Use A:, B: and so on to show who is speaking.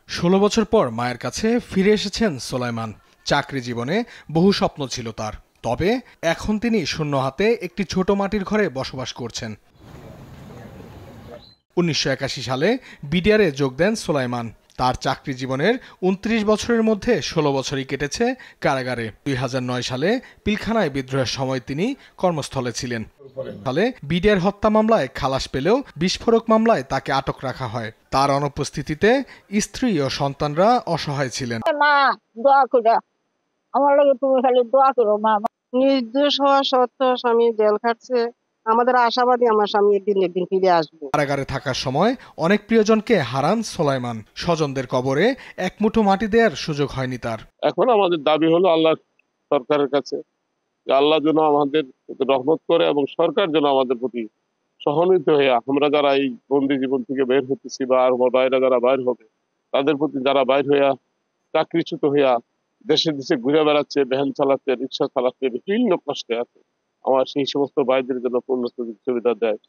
A: 16 বছর পর মায়ের কাছে ফিরে এসেছেন সোলাইমান। চাকরি জীবনে বহু স্বপ্ন ছিল তার, তবে এখন তিনি শূন্য হাতে একটি ছোট মাটির ঘরে বসবাস করছেন। 1981 সালে বিডিআরে যোগ দেন সোলাইমান। তার চাকরি জীবনের 29 বছরের মধ্যে 16 বছরই কেটেছে কারাগারে। 2009 সালে পিলখানায় বিদ্রোহের সময় তিনি কর্মস্থলে ছিলেন। ফলে বিডিআর হত্যা মামলায় খালাস পেলেও বিস্ফোরক মামলায় তাকে আটক রাখা হয়। তার অনুপস্থিতিতে স্ত্রী ও সন্তানরা অসহায় ছিলেন।
B: মা, দোয়া করে আমার লাগে, তুমি খালি দোয়া করো মা।
C: নির্দোষ হওয়া সত্ত্বেও স্বামী জেল খাটছে। আমাদের আশাবাদী আমার স্বামী একদিন ফিরে আসবে।
A: কারাগারে থাকার সময় অনেক প্রিয়জনকে হারান সোলাইমান। স্বজনদের কবরে এক মুঠো মাটি দেওয়ার সুযোগ হয়নি তার।
D: এখন আমাদের দাবি হলো আল্লাহ সরকারের কাছে যে আল্লাহ যেন আমাদের রহমত করে এবং সরকার যেন আমাদের প্রতি সহানুভূতি হইয়া আমরা যারা এই বন্দি জীবন থেকে বের হতেছি বা আর বাইরে যারা বাইর হবে তাদের প্রতি যারা বাইর হইয়া চাকরিচ্যুত হইয়া দেশে দেশে ঘুরে বেড়াচ্ছে, ভ্যান চালাচ্ছে, রিক্সা চালাচ্ছে, বিভিন্ন কষ্টে আছে, আমার সেই সমস্ত ভাইদের জন্য পূর্ণ সুযোগ সুবিধা দেয়।